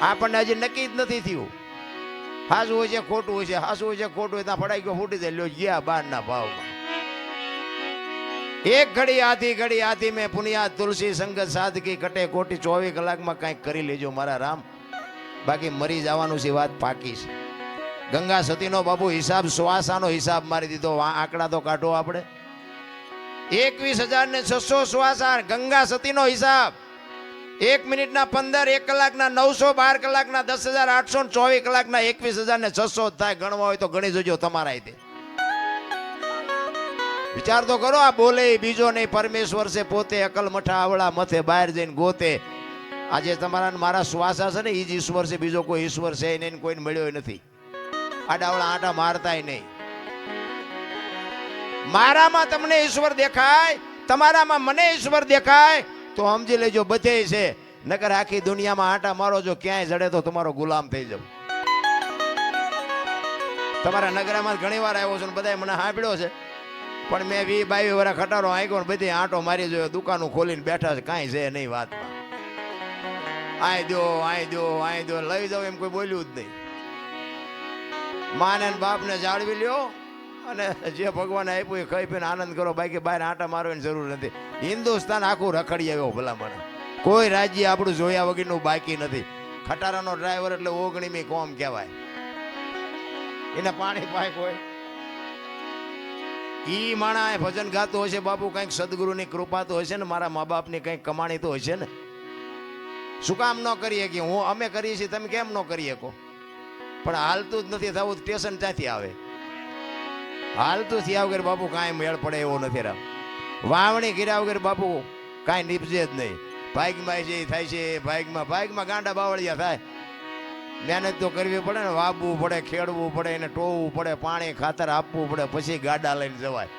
આપણને હજી નક્કી જ નથી થયું. હાસું હોય છે ખોટું હોય છે, હાસું હોય છે ખોટું હોય ત્યાં ફડાઈ ગયો ફૂટી જાય. લ્યો ગયા બારના ભાવમાં. એક ઘડી આથી મેં પુનિયા તુલસી સંગત સાધકી કટે કોટી 24 કલાકમાં કંઈક કરી લેજો મારા રામ, બાકી મરી જવાનું છે. વાત પાકી છે. ગંગા સતીનો બાપુ હિસાબ શ્વાસાનો હિસાબ મારી દીધો. આંકડા તો કાઢો આપણે. 21,600 શ્વાસા ગંગા સતીનો હિસાબ. 1 મિનિટના 15, 1 કલાકના 900, 12 કલાકના 10,800, 24 કલાકના 21,600 થાય. ગણવા હોય તો ગણી જોજો તમારા રીતે. વિચાર તો કરો. આ બોલે બીજો નહીં, પરમેશ્વર છે પોતે. અકલ મઠા આવડા મથે બહાર જઈને ગોતે. આજે તમારા મારા શ્વાસા છે ને એ જ ઈશ્વર છે, બીજો કોઈ ઈશ્વર છે નહીં, કોઈને મળ્યો નથી. આડાવડા આટા મારતાય નહીં. મારામાં તમને ઈશ્વર દેખાય, તમારામાં મને ઈશ્વર દેખાય તો સમજી લેજો બધે છે. નકર આખી દુનિયામાં આટા મારો, જો ક્યાંય જડે તો તમારો ગુલામ થઈ જાવ. તમારા નગરામાં ઘણી વાર આવ્યો છું, બધા મને સાંભળ્યો છે, પણ મેં 20-22 વર્ષ ખટારો આંક્યો ને બધી આંટો મારી જોયો. દુકાનો ખોલીને બેઠા છે, કાંઈ છે નહીં વાતમાં. આય દો લઈ જાઓ એમ કોઈ બોલ્યું જ નહીં. માને બાપને જાળવી લ્યો અને જે ભગવાને આપ્યું એ ખાઈ પીને આનંદ કરો, બાકી બહાર આંટા મારવાની જરૂર નથી. હિન્દુસ્તાન આખું રખડી આવ્યો ભલામણ. કોઈ રાજ્ય આપણું જોયા વગરનું બાકી નથી. ખટારાનો ડ્રાઈવર એટલે 19મી કોમ કહેવાય. એને પાણી પાય કોઈ ઈ માણા ભજન ગાતો હશે બાપુ, કંઈક સદગુરુની કૃપા તો હશે ને, મારા મા બાપની કંઈક કમાણી તો હશે ને. શું કામ ન કરીએ કે અમે કરીએ છીએ, તમે કેમ ન કરી શકો? પણ હાલતું જ નથી થવું. સ્ટેશન ત્યાંથી આવે. હાલતું થયા વગર બાપુ કાંઈ મેળ પડે એવો નથી. રામ વાવણી કર્યા વગર બાપુ કાંઈ નીપજે જ નહીં. ભાગમાં જે થાય છે ભાગમાં ગાંડા બાવળિયા થાય. મહેનત તો કરવી પડે ને, વાવવું પડે, ખેડવું પડે, એને ટોવવું પડે, પાણી ખાતર આપવું પડે, પછી ગાડા લઈને જવાય.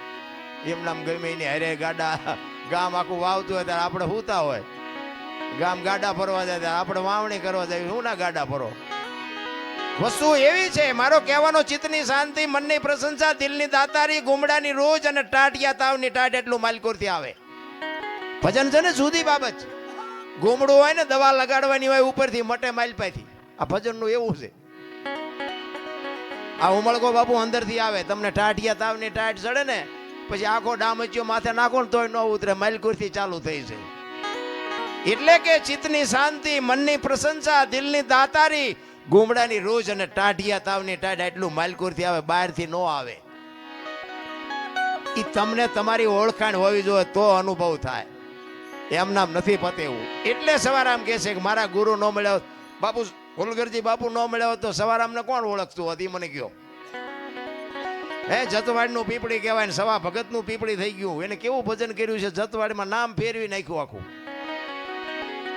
એમ નામ ગમે એને હારે ગાડા ગામ આખું વાવતું હોય ત્યારે આપણે સૂતા હોય, ગામ ગાડા ફરવા જાય ત્યારે આપણે વાવણી કરવા જાય. શું ના ગાડા ફરો? વસ્તુ એવી છે. મારો કહેવાનો ચિત્તની શાંતિ, મનની પ્રશંસા, દિલની દાતારી, ગુમડાની રોજ અને ટાટિયા તાવની ટાટ એટલું માલકોરથી આવે. ભજન છે ને જુદી બાબત છે. ગુમડું હોય ને દવા લગાડવાની હોય ઉપરથી મટે માલપાથી. આ ભજનનું એવું છે. આ ઉમળકો બાપુ અંદરથી આવે. તમને ટાટિયા તાવની ટાટ ચડે ને પછી આખો ડામચ્યો માથે નાખો ને તોય ન ઉતરે. માલકોરથી ચાલુ થઈ છે. એટલે કે ચિત્તની શાંતિ, મનની પ્રશંસા, દિલની દાતારી, ગુમડાની રોજ અને ટાઢિયા તાવની ટાઢ એટલું માલકોરથી આવે, બહારથી નો આવે. એ તમને તમારી ઓળખાણ હોવી જોઈએ તો અનુભવ થાય. એમ નામ નથી પતેવું. એટલે સવારામ કહે છે કે મારા ગુરુ ન મળ્યો, બાપુ હોલગરજી બાપુ ન મળ્યો તો સવારામને કોણ ઓળખતું હતી? મને કયો. જતવાડનું પીપળી કહેવાય ને સવા ભગતનું પીપળી થઈ ગયું. એને કેવું ભજન કર્યું છે. જતવાડમાં નામ ફેરવી નાખ્યું આખું.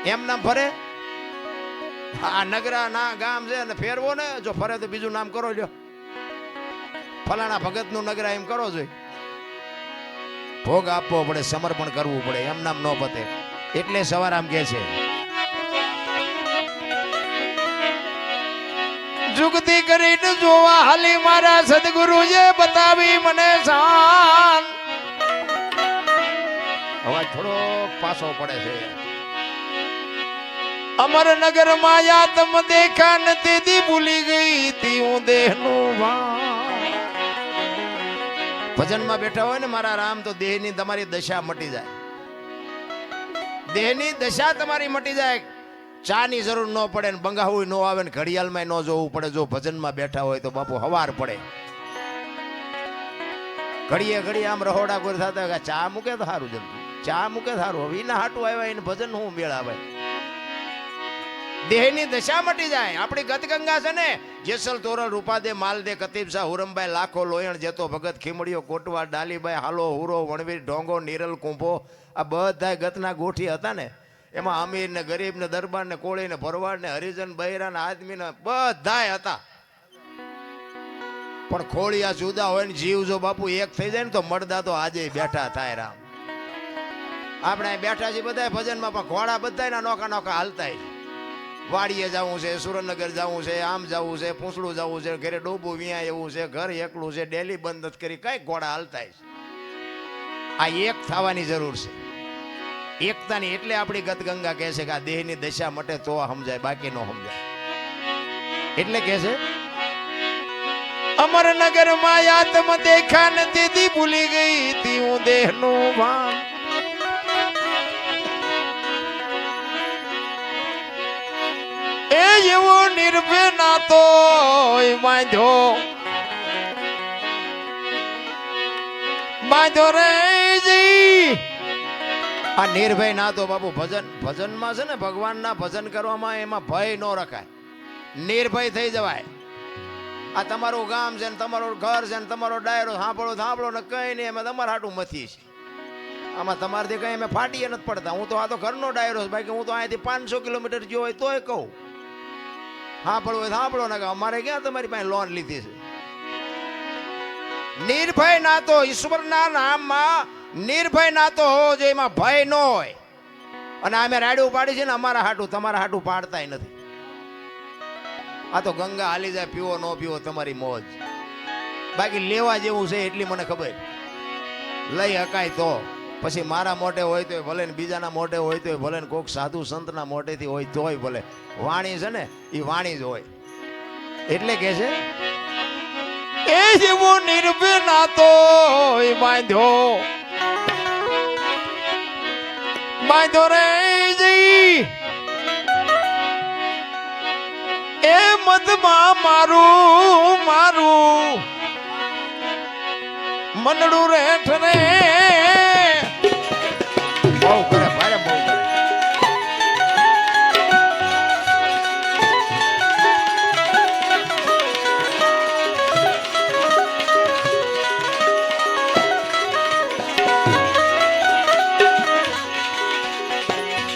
એમ નામ ફરે? આ નગરા ના ગામ છે ને ફેરવો ને, જો ફરે તો બીજું નામ કરો. લ્યો ફલાણા ભગતનું નગરા એમ કરો જોઈએ. ભોગ આપવો પડે, સમર્પણ કરવું પડે. એમ નામ ન પતે. એટલે સવારામ કહે છે જુગતી કરીને જોવા હાલી મારા સદગુરુએ બતાવી મને શાન. અવાજ થોડો પાછો પડે છે. અમરનગર માયા તમ દેખા નથી દી ભૂલી ગઈ તી હું દેહનું ભાન. ભજનમાં બેઠા હોય ને મારા રામ તો દેહની તમારી દશા મટી જાય. દેહની દશા તમારી મટી જાય. ચાની જરૂર ન પડે ને બંગાવું ન આવે ને ઘડિયાળમાં ન જોવું પડે. જો ભજનમાં બેઠા હોય તો બાપુ હવાર પડે. ઘડીએ આમ રહોડા કોઈ થતા હોય ચા મૂકે તો સારું, જલ્દી ચા મૂકે સારું. હવે એના હાટું આવ્યા એને ભજન હું મેળાવે. દેહની દશા મટી જાય. આપણી ગતગંગા છે ને, જેસલ તોરલ રૂપાદે માલદે કતીબ શાહ હુરમભાઈ લાખો લોયણ જેતો ભગત ખીમડીઓ કોટવા ડાલીભાઈ હાલો હુરો વણવીર ઢોંગો નીરલ કુંભો, આ બધા ગતના ગોઠી હતા ને. એમાં અમીર ને ગરીબ ને દરબાર ને કોળી ને ભરવાડ ને હરિજન બૈરા ને આદમી ને બધા હતા. પણ ખોળિયા જુદા હોય ને જીવ જો બાપુ એક થઈ જાય ને તો મળદા તો આજે બેઠા થાય. રામ આપણે બેઠા છીએ બધા ભજનમાં, પણ ઘોડા બધા નોખા નોખા હાલતા. વાડીએ જવું છે, સુરેન્દ્રનગર જવું છે, આમ જવું છે, પૂંછડું જવું છે, ઘરે ડોબું વ્યા એવું છે, ઘર એકલું છે, ડેલી બંધ નથી કરી, કઈ ઘોડા હાલતા. આ એક થવાની જરૂર છે, એકતાની. એટલે આપણી ગતગંગા કહે છે કે આ દેહની દશા મટે તો સમજાય, બાકી ન સમજાય. એટલે કે છે અમરનગર માં આત્મ દેખા ને તેથી ભૂલી ગઈ તી હું દેહનું ભાન. એ એવો નિર્ભય નાતો બાંધો રે જી. આ નિર્ભય નાતો બાપુ ભજનમાં છે ને, ભગવાનના ભજન કરવામાં એમાં ભય ન રખાય, નિર્ભય થઈ જવાય. આ તમારું ગામ છે ને, તમારું ઘર છે ને, તમારો ડાયરો સાંભળો ને કઈ નહીં અમે તમારા હાટું મથી છે. આમાં તમારાથી કઈ અમે ફાટીએ નથી પડતા. હું તો આ તો ઘરનો ડાયરો છે, બાકી હું તો અહીંયાથી 500 કિલોમીટર ગયો હોય તોય કહું સાંભળવું હોય સાંભળો ને, અમારે ક્યાં તમારી પાસે લોન લીધી છે. નિર્ભય નાતો ઈશ્વરના નામમાં નિર્ભય નાતો હોવો જોઈએ, એમાં ભય ન હોય. અને અમે રાડ્યું પાડી છે ને અમારા હાટું, તમારા હાટું પાડતાય નથી. આ તો ગંગા હાલી જાય, પીવો ન પીવો તમારી મોજ. બાકી લેવા જેવું છે એટલી મને ખબર, લઈ હકાય તો. પછી મારા મોઢે હોય તો ભલે ને, બીજાના મોઢે હોય તો ભલે ને, કોઈક સાધુ સંતના મોઢેથી હોય તોય ભલે. વાણી છે ને એ વાણી જ હોય. એટલે કે છે એ જેવો નિર્ભય નાતો બાંધ્યો રે જી. એ મધમાં મારું મનડું રેઠ રે. બહુ કરે ભારે, બહુ કરે.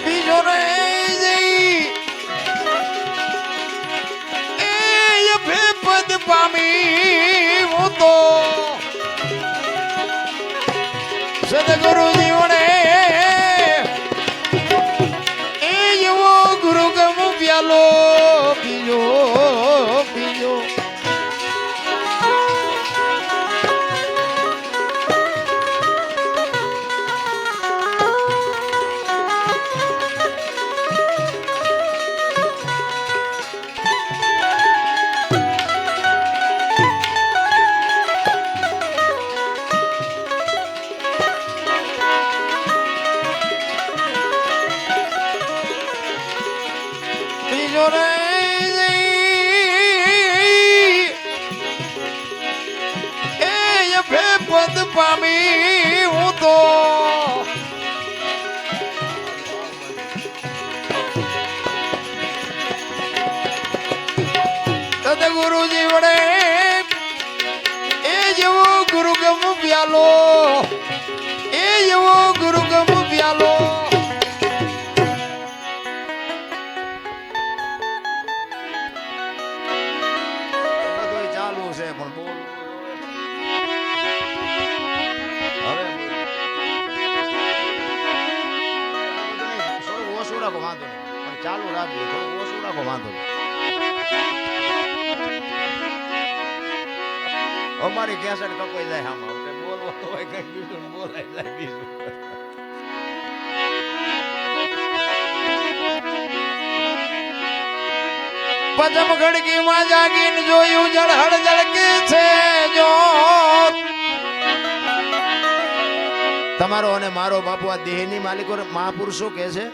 બીજો રે એ પદ પામી હું તો સદગુરુ જીવને એ એવો ગુરુ ગમ પ્યાલો પીજો. પદ પામી હું તો સદગુરુ જીવડે એ જેવો ગુરુ ગમ પ્યાલો, એ જેવો ગુરુ ગમ પ્યાલો. બધું ચાલુ છે પણ બોલ વાંધો નહીં, પણ ચાલુ રાખજો, થોડું ઓછું રાખો, વાંધો નહીં. અમારી કેસેટ કપાઈ જાય આમાં, બોલવાનું હોય કઈ બીજું બોલાઈ જાય બીજું. પચમ ખડકીમાં જાગીને જોયું જળહળ જળકે છે જો. તમારો અને મારો બાપુ આ દેહની માલિકો મહાપુરુષો કે છે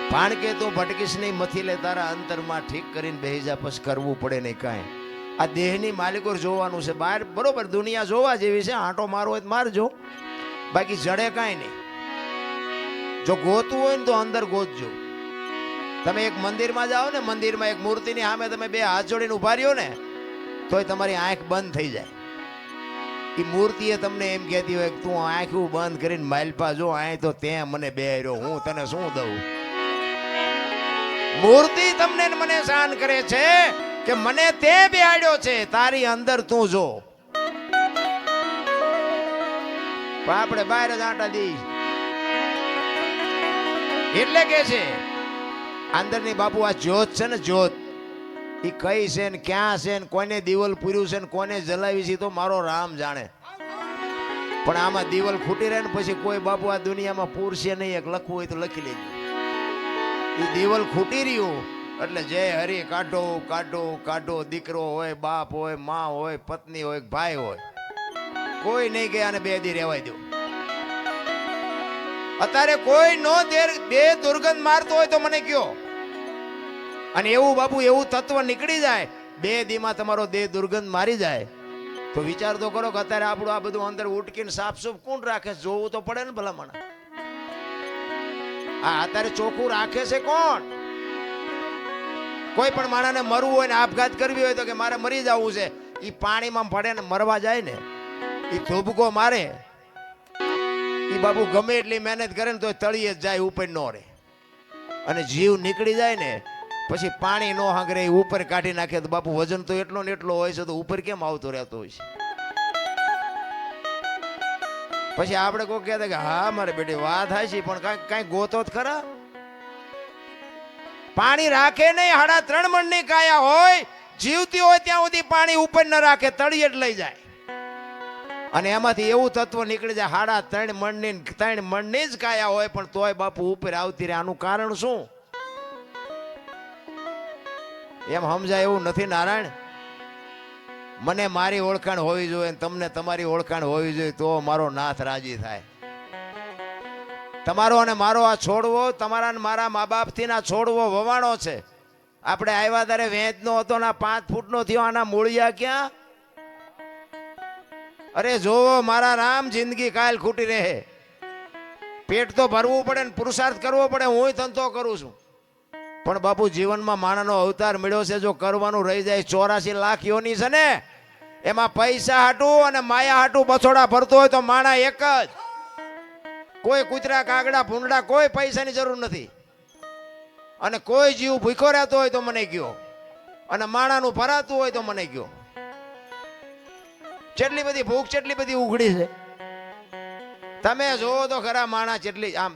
ભાણ કે તું ભટકીશ નહીં, મથી લે તારા અંતરમાં ઠીક કરીને બેહી જા, પછી કરવું પડે નહીં કાંઈ. આ દેહની માલિકો જોવાનું છે બહાર, બરોબર દુનિયા જોવા જેવી છે, આંટો મારવો હોય તો મારજો, બાકી જડે કાંઈ નહીં. જો ગોતવું હોય ને તો અંદર ગોતજો. તમે એક મંદિરમાં જાઓ ને, મંદિરમાં એક મૂર્તિની સામે તમે બે હાથ જોડીને ઉભા રહ્યો ને તોય તમારી આંખ બંધ થઈ જાય. એ મૂર્તિએ તમને એમ કહેતી હોય કે તું આંખું બંધ કરીને માલપા જો, આય તો તે મને બેર્યો, હું તને શું દઉં. મૂર્તિ તમને મને શાન કરે છે કે મને તે બેહાડ્યો છે, તારી અંદર તું જો. પણ આપણે બહાર જ આંટા દઈ. એટલે કે છે અંદરની બાપુ આ જ્યોત છે ને, જ્યોત એ કઈ છે ને ક્યાં છે ને કોને દીવલ પૂર્યું છે ને કોને જલાવી છે તો મારો રામ જાણે. પણ આમાં દીવલ ખૂટી રહે ને પછી કોઈ બાપુ આ દુનિયામાં પૂરશે નહીં. એક લખવું હોય તો લખી લેજો. એ દીવલ ખૂટી રહ્યું એટલે જય હરી કાઢો કાઢો કાઢો, દીકરો હોય, બાપ હોય, માં હોય, પત્ની હોય, ભાઈ હોય, કોઈ નહીં ગયા અને 2 દી રહેવાય દો. અત્યારે કોઈ નો દેહ દુર્ગંધ મારતો હોય તો મને કયો. અને એવું બાપુ એવું તત્વ નીકળી જાય 2 દીમાં તમારો દેહ દુર્ગંધ મારી જાય તો વિચાર તો કરો કે અત્યારે આપણું આ બધું અંદર ઉટકીને સાફસૂફ કોણ રાખે? જોવું તો પડે ને ભલામણ. આ અત્યારે ચોખ્ખું રાખે છે કોણ? કોઈ પણ માણસને મરવું હોય ને આપઘાત કરવી હોય તો કે મારે મરી જવું છે, એ પાણીમાં પડે ને મરવા જાય ને, એ ધોબકો મારે, એ બાપુ ગમે એટલી મહેનત કરે ને તો તળિયે જ જાય, ઉપર ન રહે. અને જીવ નીકળી જાય ને પછી પાણી નો હાંગરે ઉપર કાઢી નાખે તો બાપુ વજન તો એટલો ને એટલો હોય છે તો ઉપર કેમ આવતો રહેતો હોય છે? પછી આપણે કોઈ કહેતા કે હા મારે બેટી વાત થાય છે પણ કાંઈ ગોતો જ ખરા. પાણી રાખે નહીં, 3.5 મણની કાયા હોય, જીવતી હોય ત્યાં સુધી પાણી ઉપર ન રાખે, તળિયે જ લઈ જાય. અને એમાંથી એવું તત્વ નીકળી જાય 3.5 મણની જ કાયા હોય પણ તોય બાપુ ઉપર આવતી રહે. આનું કારણ શું? એમ સમજાય એવું નથી નારાયણ. મને મારી ઓળખાણ હોવી જોઈએ, તમને તમારી ઓળખાણ હોવી જોઈએ તો મારો નાથ રાજી થાય. તમારો અને મારો આ છોડવો, તમારા અને મારા મા બાપથી ના છોડવો વવાણો છે. આપણે આવ્યા ત્યારે વેચનો હતો ને 5 ફૂટનો થયો, આના મૂળિયા ક્યાં? અરે જોવો મારા રામ, જિંદગી કાલ ખૂટી રહે. પેટ તો ભરવું પડે ને પુરુષાર્થ કરવો પડે. હું ધંધો કરું છું પણ બાપુ જીવનમાં માણસનો અવતાર મળ્યો છે, જો કરવાનું રહી જાય 84 લાખ યોની છે ને, એમાં પૈસા હાટું અને માયા હાટું બછોડા ભરતો હોય તો માણા એક જ. કોઈ કૂતરા કાગડા ભૂંડા કોઈ પૈસાની જરૂર નથી. અને કોઈ જીવ ભૂખ્યો રહેતો હોય તો મને કયો, અને માણાનું ભરાતું હોય તો મને કયો. કેટલી બધી ભૂખ કેટલી બધી ઉઘડી છે. તમે જોવો તો ખરા માણા કેટલી આમ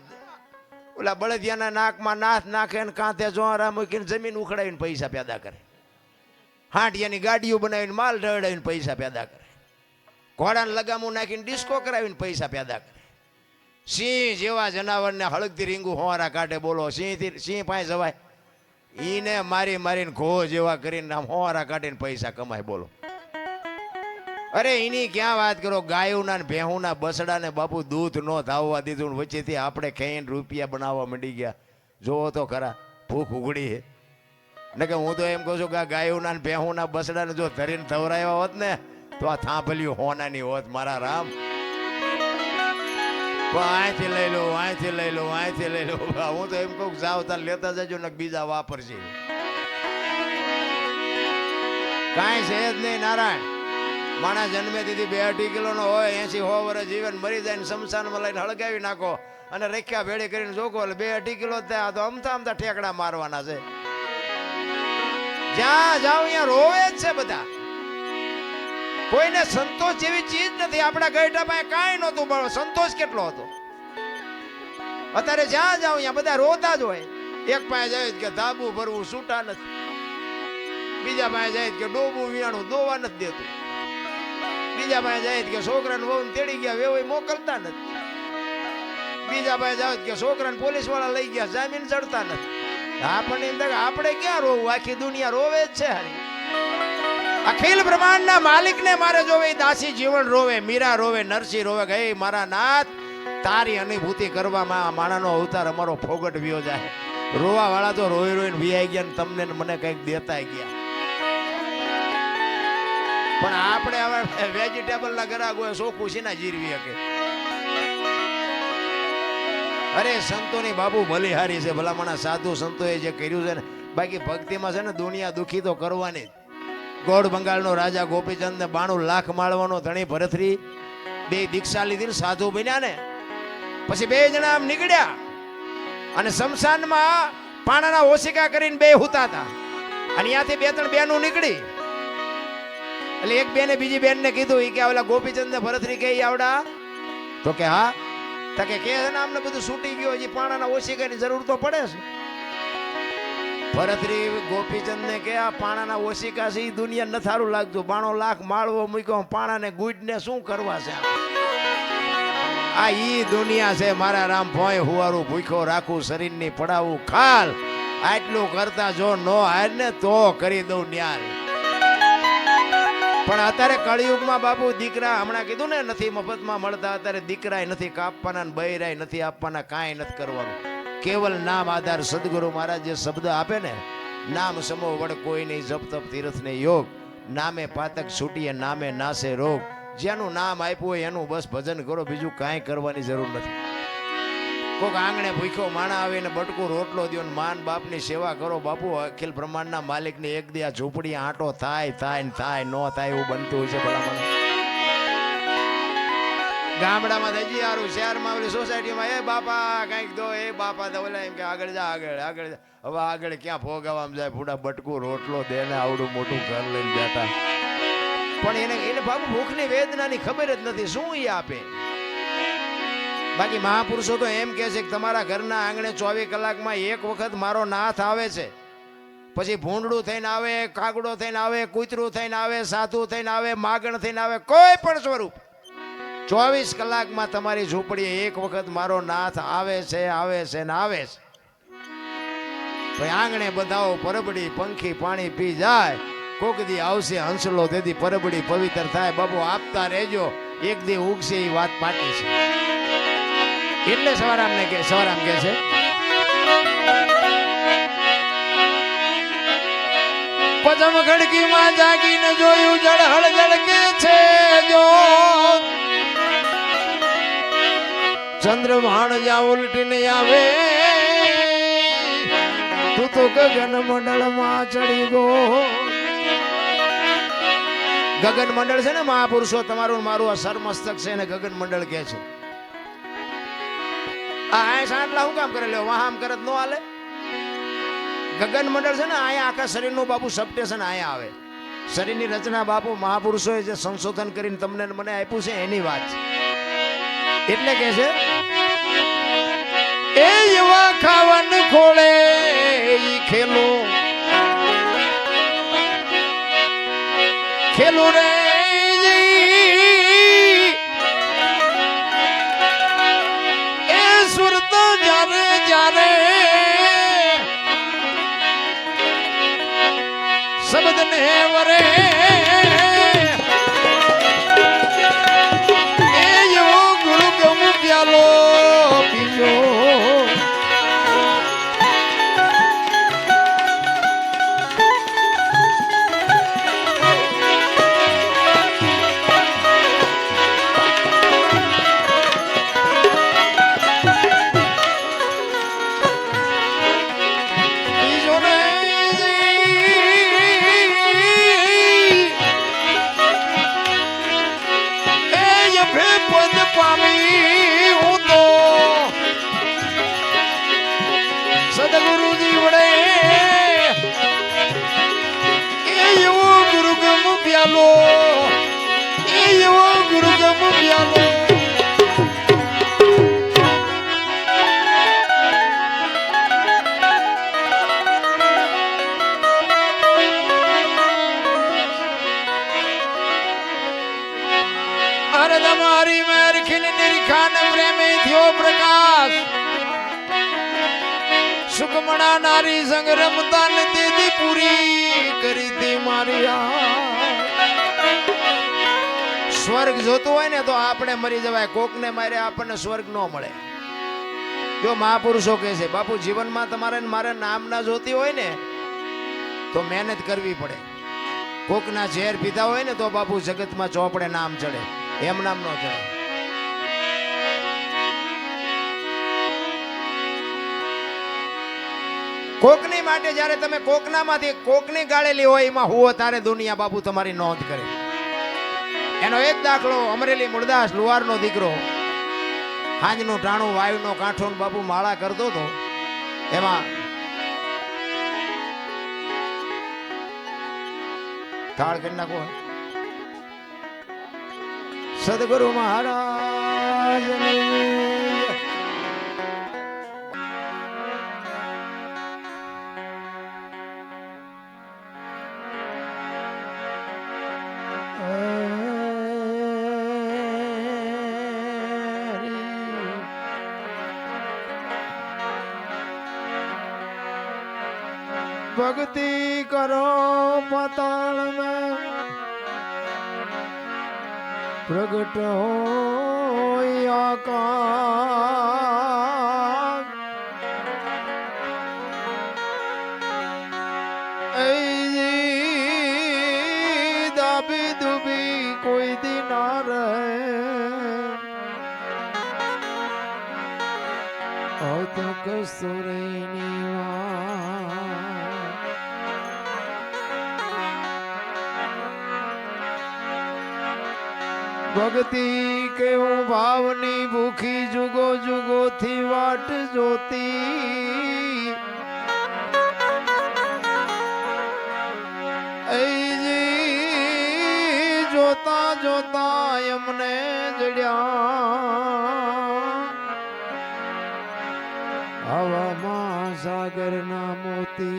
ઓલા બળદિયાના નાકમાં નાથ નાખે ને કાંતે જોરા મૂકીને જમીન ઉખડાવીને પૈસા પેદા કરે. હાંડિયાની ગાડીઓ બનાવીને માલ ઢળાવીને પૈસા પેદા કરે. ઘોડાને લગામું નાખીને ડિસ્કો કરાવીને પૈસા પેદા કરે. સિંહ જેવા જનાવરને હળગતી રીંગું હોવારા કાઢે. બોલો સિંહ પાસે જવાય? ઈને મારી મારીને ઘો જેવા કરીને આમ હોવારા કાઢીને પૈસા કમાય. બોલો અરે એની ક્યાં વાત કરો? ગાયોના ને ભેહુના બસડાને બાપુ દૂધ નો ધાવવા દીધું, વચ્ચેથી આપણે ખાઈને રૂપિયા બનાવવા માંડી ગયા. જોવો તો ખરા, ભૂખ ઉઘડી છે ને. કે હું તો એમ કહું છું કે ગાયોના ને ભેહુના બસડાને જો ધરીને ધવરાયા હોત ને તો આ થાંભલ્યું હોનાની હોત મારા રામ. અહીંથી લઈ લો, અહીંથી લઈ લો, અહીંથી લઈ લો. હું તો એમ કહું જાવ તાર લેતા જજો ને બીજા વાપરશે. કાંઈ છે જ નહીં નારાયણ. માણસ જન્મે તેથી 2-2.5 કિલોનો હોય, 80-100 વર્ષ જીવન મરી જાય ને શમશાનમાં લઈને હળગાવી નાખો અને રેખ્યા ભેળી કરીને જોકો એટલે 2-2.5 કિલો થયા તો અમથા ઠેકડા મારવાના છે. જ્યાં જાવ ત્યાં રોવે જ છે બધા. કોઈને સંતોષ જેવી ચીજ નથી. આપણા ગઈઢા પાસે કાંઈ નહોતું, પણ સંતોષ કેટલો હતો. અત્યારે જ્યાં જાવ ત્યાં બધા રોતા જ હોય. એક પાસે જાય કે ધાબુ ભરવું છૂટા નથી, બીજા પાસે જાય કે ડોબું વિયાણું દોવા નથી દેતું, બીજા પાસે જાય કે છોકરાને વહુ તેડી ગયા વેવાઈ મોકલતા નથી, બીજા પાસે જાવ કે છોકરાને પોલીસ વાળા લઈ ગયા જામીન ચડતા નથી. આપણને આપણે ક્યાં રોવું? આખી દુનિયા રોવે જ છે. હારી અખિલ બ્રહ્માંડના માલિકને મારે જોવે, દાસી જીવન રોવે, મીરા રોવે, નરસિંહ રોવે. ગઈ મારા નાથ, તારી અનુભૂતિ કરવામાં માણાનો અવતાર અમારો ફોગટ વ્યો જાય. રોવા વાળા તો રોઈ રોઈને વિયાઈ ગયા ને તમને મને કઈક દેતા ગયા. પણ આપણે હવે વેજીટેબલ ના ગરાગ હોય, સોખું છે ને જીરવી શકે. અરે સંતોની બાબુ બલિહારી છે. ભલામણા સાધુ સંતોએ જે કર્યું છે ને, બાકી ભક્તિમાં છે ને દુનિયા દુખી તો કરવાની. ગોળ બંગાળનો રાજા ગોપીચંદ ને 92 લાખ માળવાનો ધણી ભરતરી 2 દીક્ષા લીધી સાધુ બન્યા ને પછી 2 જણા આમ નીકળ્યા અને શમશાનમાં પાણાના ઓશિકા કરીને 2 હુતા હતા. અને ત્યાંથી 2-3 બહેનો નીકળી એટલે એક બેને બીજી બેનને કીધું કે ઓલા ગોપીચંદ ને ભરતરી કે આવડા? તો કે હા. તો કે છે ને અમને બધું છૂટી ગયું, હજી પાણાના ઓશિકાની જરૂર તો પડે છે. ભરતરી ગોપીચંદ ને કે આ પાણાના ઓશિકા છે એ દુનિયા ન સારું લાગતું. 92 લાખ માળવો મૂક્યો, પાણાને ગુડને શું કરવા છે? આ ઈ દુનિયા છે મારા રામ. ભોય હુવારું ભૂખ્યો રાખું, શરીરની પડાવું ખાલ, આટલું કરતા જો નો હાર ને તો કરી દઉં ન્યાલ. પણ અત્યારે કળિયુગમાં બાપુ દીકરા હમણાં કીધું ને નથી મફતમાં મળતા. અત્યારે દીકરાય નથી કાપવાના ને બૈરાય નથી આપવાના, કાંઈ નથી કરવાનું. કેવલ નામ આધાર. સદગુરુ મહારાજ જે શબ્દ આપે ને, નામ સમો વડ કોઈ નહીં, જપ તપ તીર્થ ને યોગ, નામે પાતક છૂટીએ નામે નાશે રોગ. જેનું નામ આપ્યું હોય એનું બસ ભજન કરો, બીજું કાંઈ કરવાની જરૂર નથી. કોઈક આંગણે ભૂખ્યો માણા આવે ને બટકું રોટલો દો ને માન બાપની સેવા કરો. બાપુ અખિલ બ્રહ્માંડના માલિકની એક દી આ ઝૂંપડી આંટો થાય થાય ને થાય ન થાય એવું બનતું હોય છે ભલા મને. ગામડામાં હજી સારું, શહેરમાં ઓલી સોસાયટીમાં એ બાપા કંઈક દો, એ બાપા તો ઓલા એમ કે આગળ જા આગળ આગળ. હવે આગળ ક્યાં ભોગાવામાં જાય, પૂડા બટકું રોટલો દે ને આવડું મોટું ઘર લઈને બેઠા. પણ એને બાપુ ભૂખની વેદનાની ખબર જ નથી, શું એ આપે. બાકી મહાપુરુષો તો એમ કહે છે કે તમારા ઘરના આંગણે 24 કલાકમાં એક વખત મારો નાથ આવે છે. પછી ભૂંડડું થઈને આવે, કાગડો થઈને આવે, કૂતરું થઈને આવે, સાધુ થઈને આવે, માગણ થઈને આવે, કોઈ પણ સ્વરૂપ 24 કલાકમાં તમારી ઝૂંપડીએ એક વખત મારો નાથ આવે છે, આવે છે ને આવે છે. ભાઈ આંગણે બધાઓ પરબડી પંખી પાણી પી જાય. કોક દી આવશે હંસલો, તેથી પરબડી પવિત્ર થાય. બાબુ આપતા રહેજો, એક દી ઉગશે એ વાત પાકી છે. એટલે સવારામ કે છે પજમ ખડકીમાં જાગીને જોયું જળહળ જળકે છે જો ચંદ્રભાણ જા ઉલટીને આવે તું તો ગગન મંડળમાં ચડી ગો. ગગન મંડળ છે ને મહાપુરુષો, તમારું મારું આ સરમસ્તક છે એને ગગન મંડળ કહે છે. આ સાંટલા હું કામ કરે લ્યો, વાહ આમ કરત નો હાલે. ગગન મંડળ છે ને અહીંયા આખા શરીરનું બાપુ સબસ્ટેશન અહીંયા આવે. શરીરની રચના બાપુ મહાપુરુષોએ જે સંશોધન કરીને તમને મને આપ્યું છે એની વાત છે. એટલે કે છે એ એવા ખાવન ખોળે ઈ ખેલું ખેલું રે એ સુરત જારે જારે શબ્દ ને વરે એ એવો ગુરુ ગમ પ્યાલો પીજો. સદગુરુજી વડે એ એવો ગુરુગમ પ્યાલો, એ એવો ગુરુગમ પ્યાલો. અરે તમારી મેર ખીન નિરખાન પ્રેમે થયો પ્રકાશ. સુકમણા નારી સંગ રમતા નથી પૂરી કરી દે મારી. સ્વર્ગ જોતું હોય ને તો આપણે મરી જવાય, કોકને મારે આપણને સ્વર્ગ ન મળે. જો મહાપુરુષો કહે છે બાપુ જીવનમાં તમારે મારે નામ ના જોતી હોય ને તો મહેનત કરવી પડે. કોકના ઝેર પીતા હોય ને તો બાપુ જગતમાં ચોપડે નામ ચડે, એમ નામ ન ચડે. કોકની માટે જ્યારે તમે કોકનામાંથી કોકની ગાળેલી હોય એમાં હુઓ તારે દુનિયા બાપુ તમારી નોંધ કરે. એનો એક દાખલો અમરેલી મુરદાસ લુહારનો દીકરો હાંજનું ટાણું વાયુનો કાંઠો બાપુ માળા કરતો હતો. એમાં થાળ કરી નાખો. સદગુરુ મહારાજ भक्ति करो पाताल में प्रगट हो आकाश दाबी दुबी कोई दिन आ रहे तो कस्तूरी भक्ति केवो भावनी भूखी जुगो जुगो थी वाट जोती जोता जोता यमने जड़िया हवा मां सागर ना मोती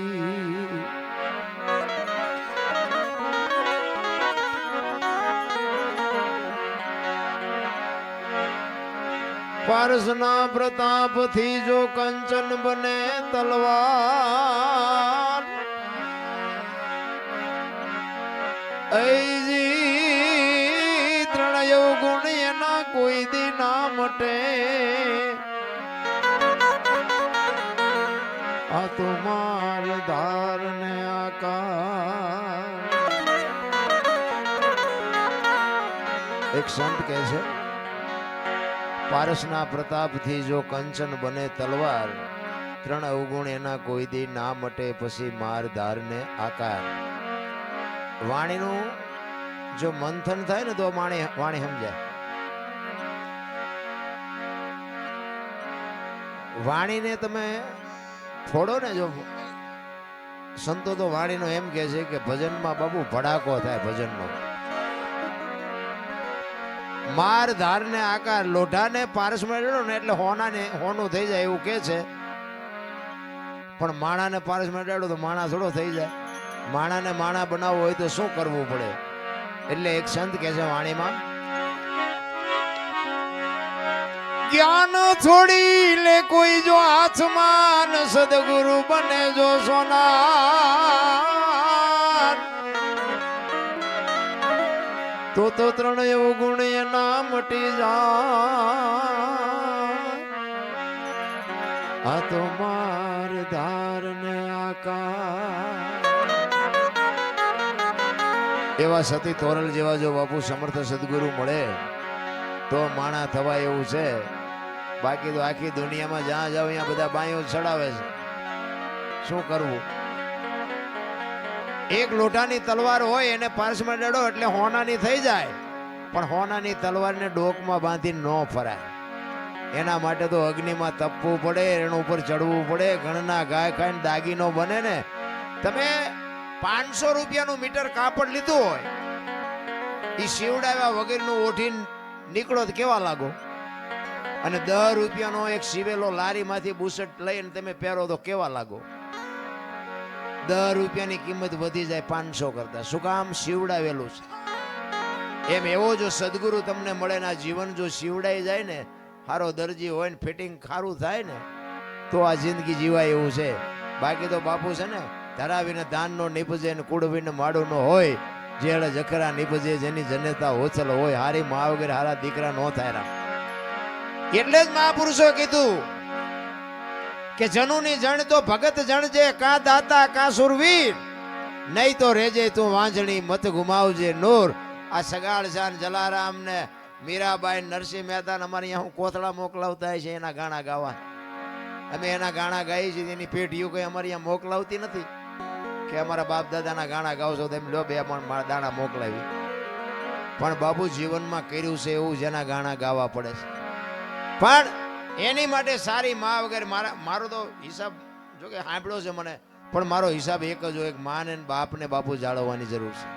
पारसना प्रताप थी जो कंचन बने तलवार ऐजी त्रणयो गुण ना कोई दी ना मटे आ तो मार धार ने आकार एक संत कैसे पारसना प्रताप थी जो कंचन बने तलवार त्रण अवगुण एना कोई दी ना मटे पसी मार धार ने आकार वाणी नु जो मंथन थाय ने तो वाणी समझे वाणी ने तमे फोड़ो ने जो संतो तो वाणी नो एम कहे छे कि भजन में बाबू भड़ाको थाय भजन नो मार धार ने आकार लोढ़ा ने पारस में रेड़ो ने એટલે હોનું થઈ જાય એવું કે છે પણ માણાને પારસ માં રેડો તો માણા થોડો થઈ જાય માણાને માણા બનાવવો હોય તો શું કરવું પડે એટલે એક સંત કહે છે વાણીમાં ज्ञान छोड़ी ले कोई जो आसमान सदगुरु बने जो सोनार तो त्रणय गुण ना मटी जा आ तो मार धार ने आकार एवा सती तोरल जेवा जो बापू समर्थ सदगुरु मळे तो माणा थवाय एवं छे बाकी तो आखी दुनिया में जहाँ जाओ यहाँ बधा बायो चढ़ावे छे शू करवू एक लोटानी तलवार होय एने पारस में डड़ो એટલે હોનાની થઈ જાય પણ હોનાની તલવારને ડોકમાં બાંધી ન ફરાય એના માટે તો અગ્નિમાં તપવું પડે એના ઉપર ચડવું પડે ઘણના ગાય ખાઈને દાગીનો બને ને તમે 500 રૂપિયાનું મીટર કાપડ લીધું હોય ઈ શિવડાવ્યા વગરનું ઓઢીને નીકળો તો કેવા લાગો અને 10 રૂપિયાનો એક સીવેલો લારીમાંથી બુશર્ટ લઈને તમે પહેરો તો કેવા લાગો 10 રૂપિયાની કિંમત વધી જાય 500 કરતા શું કામ શિવડાવેલું છે એમ એવો જો સદગુરુ તમને મળે ને જીવન જો શિવડાઈ જાય ને હારો દરજી હોય ને ફિટિંગ ખારું થાય ને તો આ જિંદગી જીવાય એવું છે બાકી તો બાપુ છે ને ધરાવીને દાનનો નિપજે ને કુડવીને માડું નો હોય જેડે જખરા નિપજે જેની જનેતા હોચલ હોય હારી મા વગર હારા દીકરા નો થાય રામ એટલે જ મહાપુરુષો કીધું કે જનુની જણ તો ભગત જણ જે કા દાતા કા સુરવીર નહીં તો રેજે તું વાંજણી મત ગુમાવજે નૂર આ સગાળ શાન જલારામ ને મીરાબાઈ નરસિંહ મહેતા અમારે અહીંયા હું કોથળા મોકલાવતા છે એના ગાણા ગાવા અમે એના ગાણા ગાઈ છીએ એની પેઢીઓ કઈ અમારે અહીંયા મોકલાવતી નથી કે અમારા બાપ દાદાના ગાણા ગાવશો તો એમ લો બે મારા દાણા મોકલાવી પણ બાપુ જીવનમાં કર્યું છે એવું જેના ગાણા ગાવા પડે છે પણ એની માટે સારી માં વગર મારો તો હિસાબ જો કે સાંભળ્યો છે મને પણ મારો હિસાબ એક જ હોય માં ને બાપ ને બાપુ જાળવવાની જરૂર છે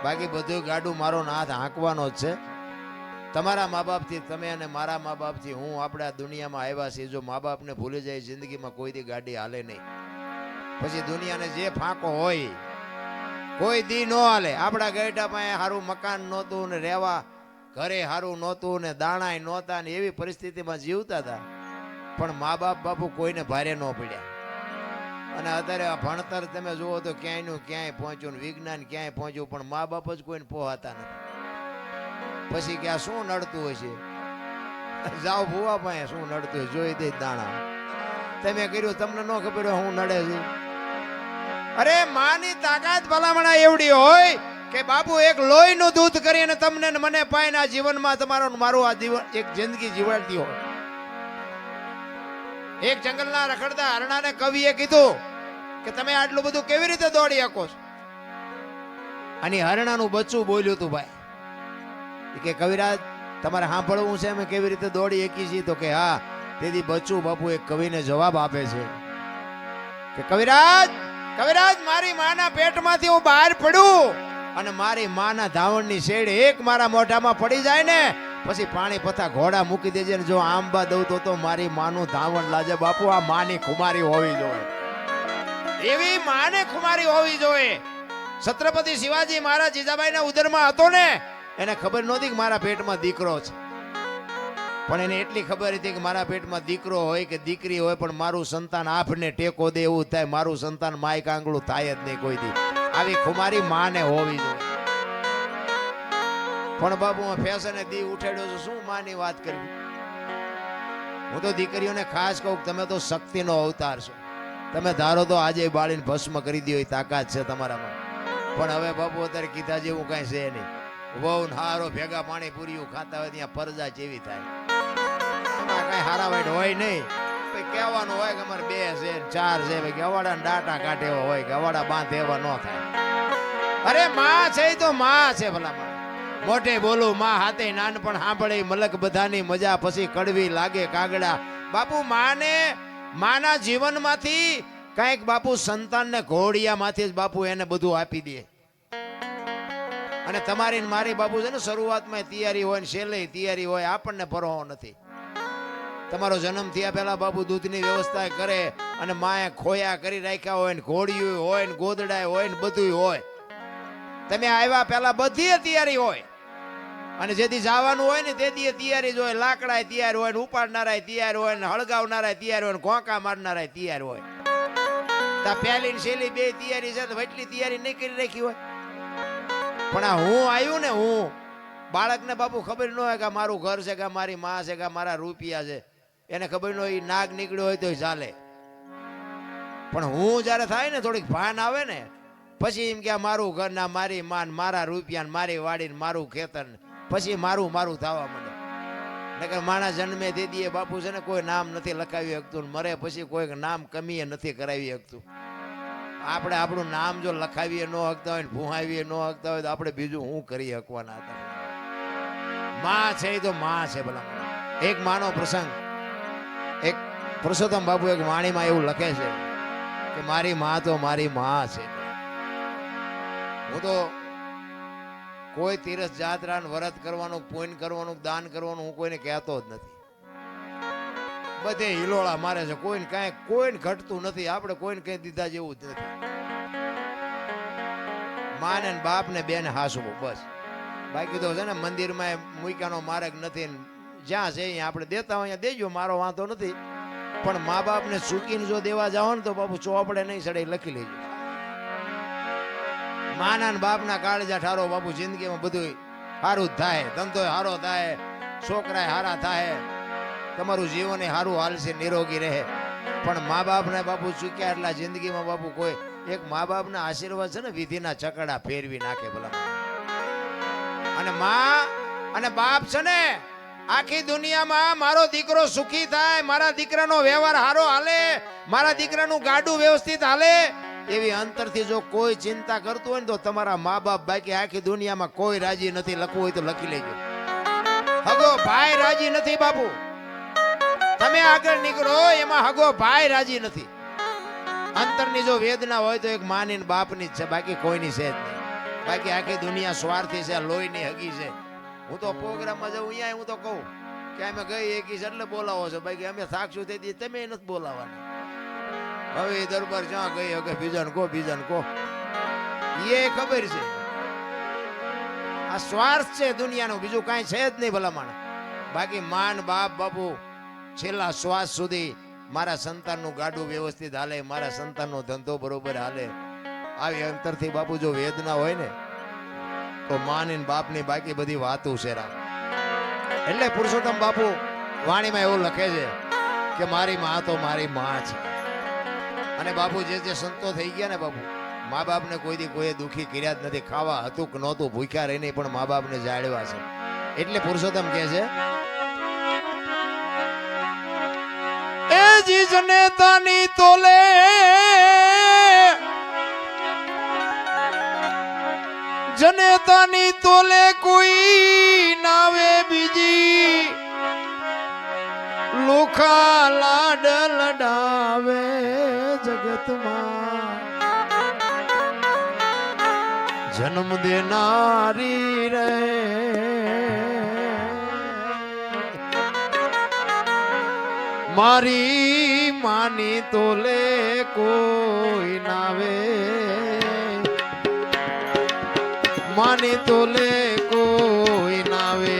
બાકી બધું ગાડું મારો હાથ હાંકવાનો જ છે તમારા મા બાપથી તમે અને મારા મા બાપથી હું આપણે આ દુનિયામાં આવ્યા છીએ જો મા બાપને ભૂલી જાય જિંદગીમાં કોઈ દી ગાડી હાલે નહીં પછી દુનિયાને જે ફાંકો હોય કોઈ દી નો હાલે આપણા ગેટા પાસે સારું મકાન નહોતું ને રહેવા ઘરે સારું નહોતું ને દાણાય નહોતા ને એવી પરિસ્થિતિમાં જીવતા હતા પણ મા બાપ બાપુ કોઈને ભારે ન પડ્યા અને અત્યારે આ ભણતર તમે જુઓ તો ક્યાંયનું ક્યાંય પહોંચ્યું ને વિજ્ઞાન ક્યાંય પહોંચ્યું, પણ મા બાપ જ કોઈને પહોંચતા નથી. પછી કે આ શું નડતું હોય છે, જાઓ ભૂવા પાસે શું નડતું હોય જોઈ દે દાણા. તમે કર્યું તમને ન ખબર હોય હું નડે છે. અરે માની તાકાત ભલામણા એવડી હોય કે બાપુ એક લોહીનું દૂધ કરીને તમને ને મને પાઈને આ જીવનમાં તમારો મારું આ જીવન એક જિંદગી જીવાડતી હોય. એક જંગલના રખડતા હરણાને કવિએ કીધું કે તમે આટલું બધું કેવી રીતે દોડી શકો છો? અને હરણાનું બચ્ચું બોલ્યું તું ભાઈ કે કવિરાજ તમારે સાંભળવું છે અમે કેવી રીતે દોડી શકી છીએ? તો કે હા. તેથી બચ્ચું બાપુ એક કવિને જવાબ આપે છે કે કવિરાજ કવિરાજ મારી માના પેટમાંથી હું બહાર પડું અને મારી માના ધાવણની શેડ એક મારા મોઢામાં પડી જાય ને પછી પાણી પથા ઘોડા મૂકી દેજે ને જો આંબા દઉં તો મારી માનું ધાવણ લાજે. બાપુ આ માની ખુમારી હોવી જોઈએ, એવી માને ખુમારી હોવી જોઈએ. છત્રપતિ શિવાજી મહારાજ જીજાબાઈના ઉદરમાં હતો ને એને ખબર નહોતી કે મારા પેટમાં દીકરો છે, પણ એને એટલી ખબર હતી કે મારા પેટમાં દીકરો હોય કે દીકરી હોય પણ મારું સંતાન આપને ટેકો દે એવું થાય, મારું સંતાન માય કાંગળું થાય જ નહીં કોઈ દી. આવી ખુમારી માને હોવી જોઈએ. પણ બાબુ હું ફેશને દી ઉઠાડ્યો છું, શું માની વાત કરવી? હું તો દીકરીઓને ખાસ કહું તમે તો શક્તિનો અવતાર છો. તમે ધારો તો આજે બાળીને ભસ્મ કરી દો એ તાકાત છે તમારામાં. પણ હવે બાપુ અત્યારે કીધા જેવું કાંઈ છે નહીં. વહુ હારો ભેગા પાણી પૂરીયું ખાતા હોય ત્યાં પરજા જેવી થાય. એમાં કાંઈ હારા વાઈટ હોય નહીં. કહેવાનું હોય કે અમારે 2 છે 4 છે, ગવાડા ડાટા કાઢે એવો હોય, ગવાડા બાંધે એવા ન થાય. અરે માં છે તો માં છે ભલામાં. મોઢે બોલું માં હાથે નાનપણ સાંભળે મલક બધાની મજા પછી કડવી લાગે કાગડા. બાપુ માને માના જીવનમાંથી કંઈક બાપુ સંતાનને ઘોડિયામાંથી જ બાપુ એને બધું આપી દે. અને તમારી ને મારી બાપુ છે ને શરૂઆતમાં તૈયારી હોય ને છેલ્લે તૈયારી હોય, આપણને પરવાહ નથી. તમારો જન્મ થયા પહેલા બાપુ દૂધની વ્યવસ્થા કરે અને માએ ખોયા કરી રાખ્યા હોય ને ઘોડિયું હોય ને ગોદડાય હોય ને બધું હોય. તમે આવ્યા પહેલા બધી તૈયારી હોય અને જેથી જવાનું હોય ને તેથી તૈયારી જ હોય. લાકડા તૈયાર હોય ને ઉપાડનારા તૈયાર હોય ને હળગાવનારા તૈયાર હોય ને ઘોંકા મારનારા તૈયાર હોય. તા પહેલી ને છેલ્લી 2 તૈયારી છે તો એટલી તૈયારી નહીં કરી રાખી હોય. પણ આ હું આવ્યું ને હું બાળકને બાપુ ખબર ન હોય કે મારું ઘર છે કે મારી માં છે કે મારા રૂપિયા છે, એને ખબર ન હોય નાગ નીકળ્યો હોય તો ચાલે. પણ હું જયારે થાય ને થોડીક ભાન આવે ને પછી એમ કે મારું ઘર ના મારી માન મારા રૂપિયા મારી વાડી મારું ખેતર પછી મારું મારું થવા માંડે. નકર માણસ જન્મે દે દીએ બાપુ છે ને કોઈ નામ નથી લખાવી શકતું, મરે પછી કોઈ નામ કમીએ નથી કરાવી શકતું. આપણે આપણું નામ જો લખાવીએ ન હકતા હોય ને ભૂહાવીએ ન હકતા હોય તો આપણે બીજું શું કરી શકવાના હતા? માં છે તો માં છે ભલા. એક માનો પ્રસંગ, એક પુરુષોત્તમ બાપુ એક વાણીમાં એવું લખે છે કે મારી માં તો મારી માં છે. હું તો કોઈ તીરથ જાત્રા વ્રત કરવાનું પુણ્ય કરવાનું દાન કરવાનું હું કોઈને કહેતો જ નથી. બધે હિલોળા મારે છે, કોઈને કાંઈ કોઈને ઘટતું નથી. આપણે કોઈને કઈ દીધા જેવું જ નથી. માને ને બાપ ને બેને હાસવું બસ. બાકી તો છે ને મંદિરમાં મૂક્યાનો માર્ગ નથી. જ્યાં છે અહીંયા આપણે દેતા હોય દેજો, મારો વાંધો નથી. પણ મા બાપને ચૂકીને જો દેવા જાઓ ને તો બાપુ ચોપડે નહીં સડે લખી લેજો. માના ને બાપના કાળજા ઠારો બાપુ જિંદગીમાં બધું સારું જ થાય, ધંધો સારો થાય, છોકરા સારા થાય, તમારું જીવન સારું હાલશે, નિરોગી રહે. પણ મા બાપને બાપુ ચૂક્યા એટલા જિંદગીમાં બાપુ કોઈ એક મા બાપના આશીર્વાદ છે ને વિધિના ચકડા ફેરવી નાખે ભલા. અને માં અને બાપ છે ને આખી દુનિયામાં મારો દીકરો સુખી થાય, મારા દીકરાનો વ્યવહાર સારો હાલે, મારા દીકરાનું ગાડું વ્યવસ્થિત હાલે એવી અંતરથી જો કોઈ ચિંતા કરતું હોય ને તો તમારા મા બાપ બાકી આખી દુનિયામાં કોઈ રાજી નથી. લખવું હોય તો લખી લેજો. હગો ભાઈ રાજી નથી બાપુ. તમે આગળ નીકળો એમાં હગો ભાઈ રાજી નથી. અંતરની જો વેદના હોય તો એક માની ને બાપની જ છે, બાકી કોઈની છે જ નહીં. બાકી આખી દુનિયા સ્વાર્થી છે, લોહીની હગી છે. હું તો પ્રોગ્રામમાં જાઉં અહીંયા હું તો કહું કે અમે ગઈ એકી છે એટલે બોલાવો છો, બાકી અમે સાક્ષું થઈ તમે નથી બોલાવવાના. હવે એ દરબાર જ્યાં ગઈ હવે બીજાને કહો બીજાને કહો એ ખબર છે. આ સ્વાર્થ છે દુનિયાનો, બીજું કાંઈ છે જ નહીં ભલામણ. બાકી માન બાપ બાપુ છેલ્લા શ્વાસ સુધી મારા સંતાનનું ગાડું વ્યવસ્થિત હાલે, મારા સંતાનનો ધંધો બરોબર હાલે. આવી અંતરથી બાપુ જો વેદના હોય ને તો માની ને બાપની બાકી બધી વાતું છે રામ. એટલે પુરુષોત્તમ બાપુ વાણીમાં એવું લખે છે કે મારી માં તો મારી માં છે. અને બાપુ જે સંતો થઈ ગયા ને બાપુ, મા બાપને કોઈ દી કોઈ દુખી કર્યા જ નથી. ખાવા હતું કે નહોતું, ભૂખ્યા રહીને પણ મા બાપને જાળવા છે. એટલે પુરુષોત્તમ કહે છે એ જી જનેતાની તોલે જનેતાની તોલે કોઈ નાવે બીજી, લોખા લાડ લડાવે જગતમાં, જન્મ દેનારી રે મારી માની તોલે કોઈ નાવે, માની તોલે કોઈ નાવે.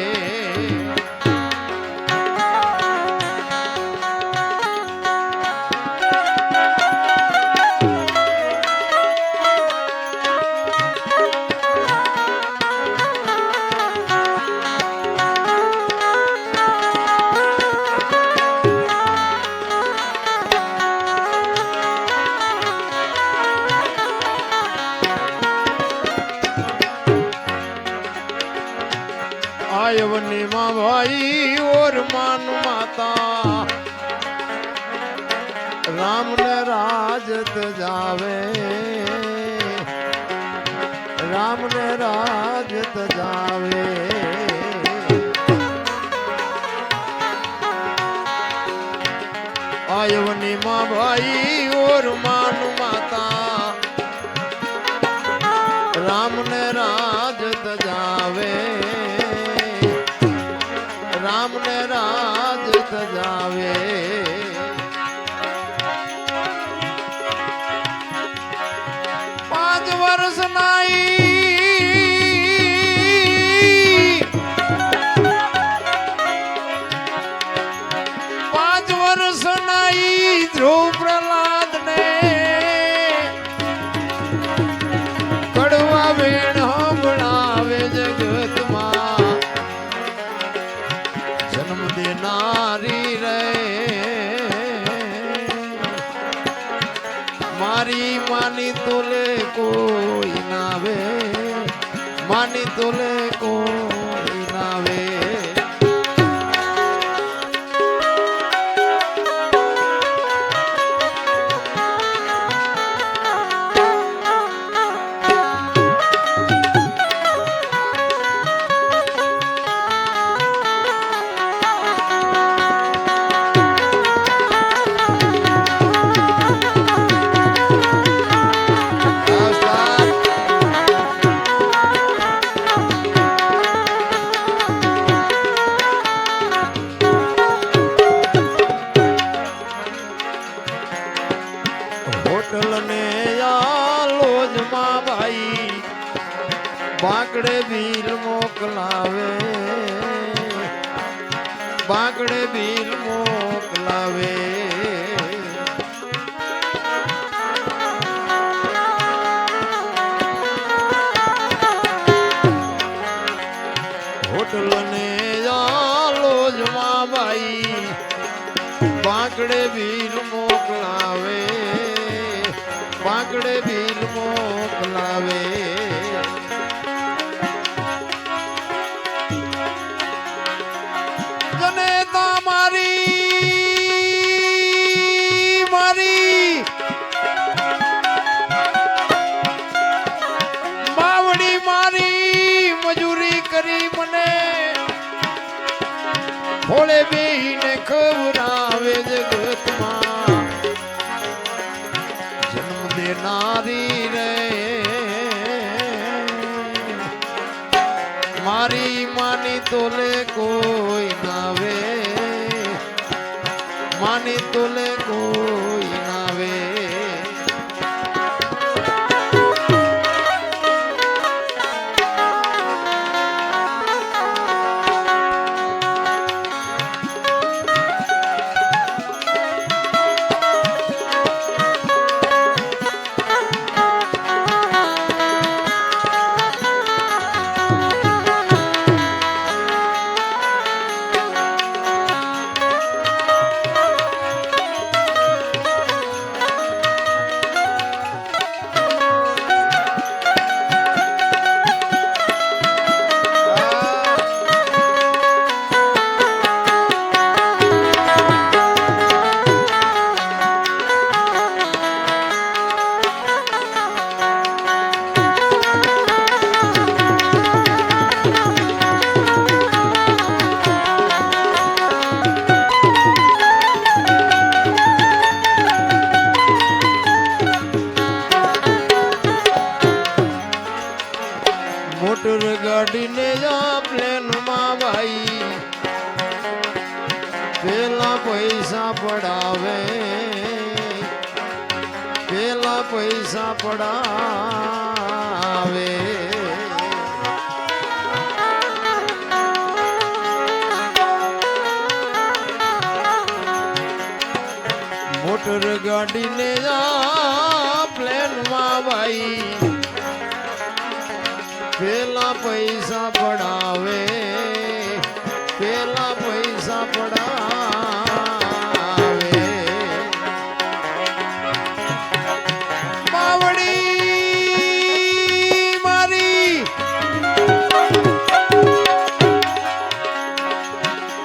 आयवनी माँ भाई और मान माता, राम ने राजत जावे, राम ने राजत जावे. आयवनी माँ भाई और मान माता, राम ने राजत जावे, राम ने राज सजावे. 5 વર્ષ નાઈ 5 વર્ષ નાઈ ધ્રુવ પ્રહલાદ ને કડવા વેણ સંભળાવે જગતમાં, નારી રે મારી માની તોલે કોઈ નાવે, માની તોલે કોઈ નાવે. બાંકડે ભીલ મોકલાવે, બાંકડે ભીલ મોકલાવે. હોટલ ને લોજમાં ભાઈ બાંકડે ભીલ મોકલાવે, બાંકડે ભીલ મોકલાવે. ભોળે બેહીને ખવરાવે જગતમાં, જન્મ દેનારી રે મારી માની તોલે કોઈ નાવે, માની તોલે કોઈ નાવે. મોટર ગાડીને જા પ્લેનમાં ભાઈ પેલા પૈસા પડાવે પેલા પૈસા પડાવે મોટર ગાડીને જા પ્લેનમાં ભાઈ પેલા પૈસા પડાવે પેલા પૈસા પડાવે માવડી મારી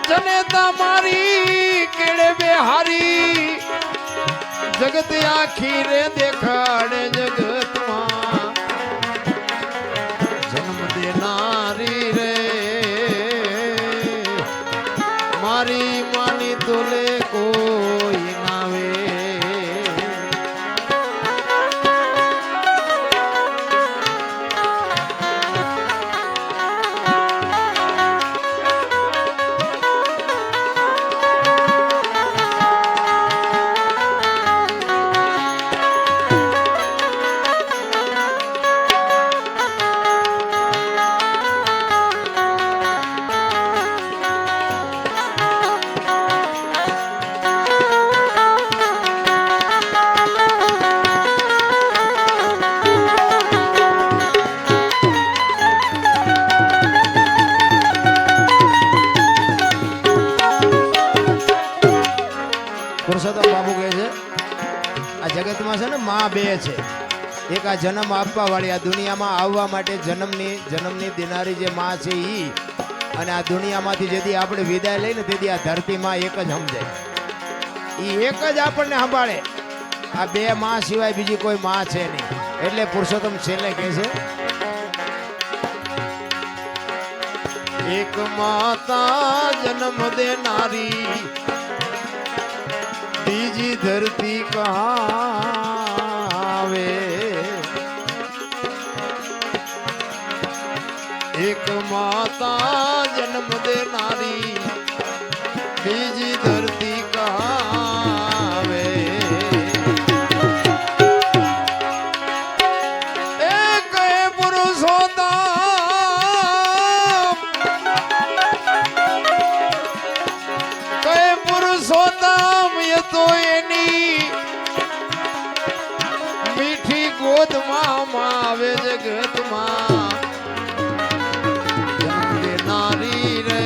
જનેતા મારી કેળે બેહારી જગત આખી રે દેખાડે જગતમાં જન્મ દેનારી રે મારી માની તોલે કોઈ નાવે પુરુષોત્તમ બાબુ કહે છે આ જગતમાં છે ને માં બે છે એક આ જન્મ આપવા વાળી આ દુનિયામાં આવવા માટે જન્મની દેનારી જે માં છે ઈ અને આ દુનિયામાંથી જેથી આપણે વિદાય લઈને તેથી આ ધરતીમાં એક જ સમજાય ઈ એક જ આપણને સંભાળે આ બે માં સિવાય બીજી કોઈ માં છે નહીં એટલે પુરુષોત્તમ છેલ્લે કહે છે એક માતા જન્મ દેનારી બીજી ધરતી કહાવે એક માતા જન્મ દેનારી બીજી ધરતી કહાવે એક પુરુષોત્તમ એ તો એની મીઠી ગોદમાં આવે જગતમાં જન્મ દેનારી રે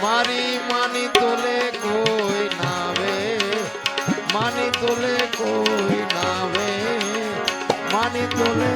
મારી માની તોલે કોઈ નાવે માની તોલે કોઈ નાવે માની તોલે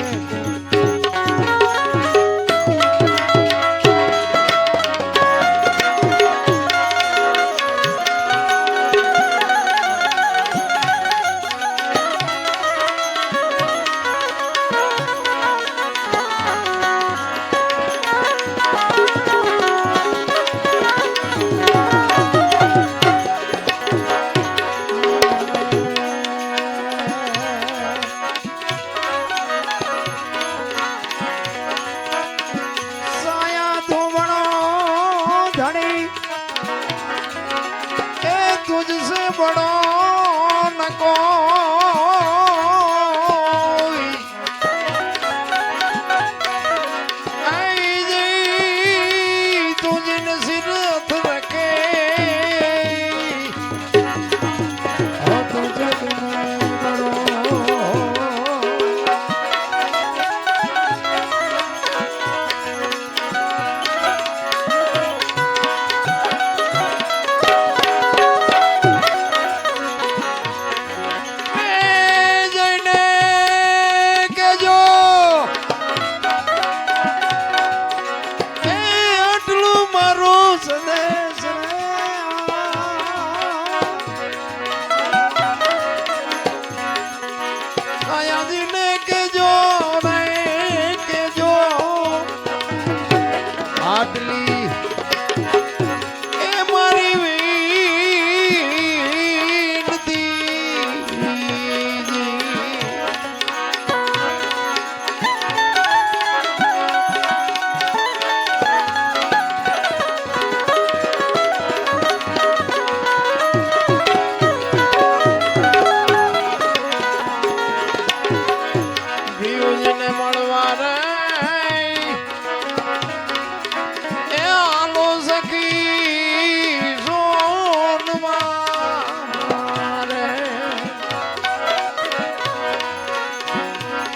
तुझसे बड़ो न कोई आई जी तुझन सिरत रखे तुझे बड़ो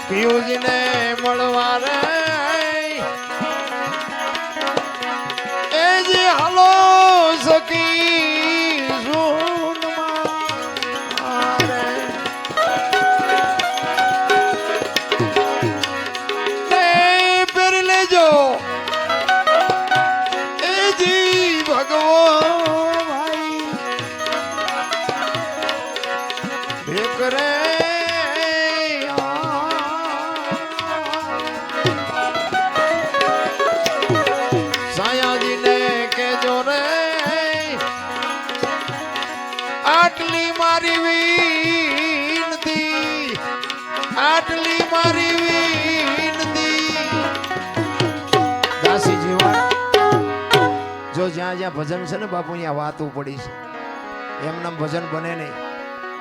પિયુષને મળવા રે એ જે હલો સકી પહેરી લેજો એ જી ભગવો ભાઈ ભેક રે આટલી મારી વિનતી દાસી જીવન જો જ્યાં જ્યાં ભજન છે ને બાપુ અહીંયા વાતું પડી છે એમનામ ભજન બને નહીં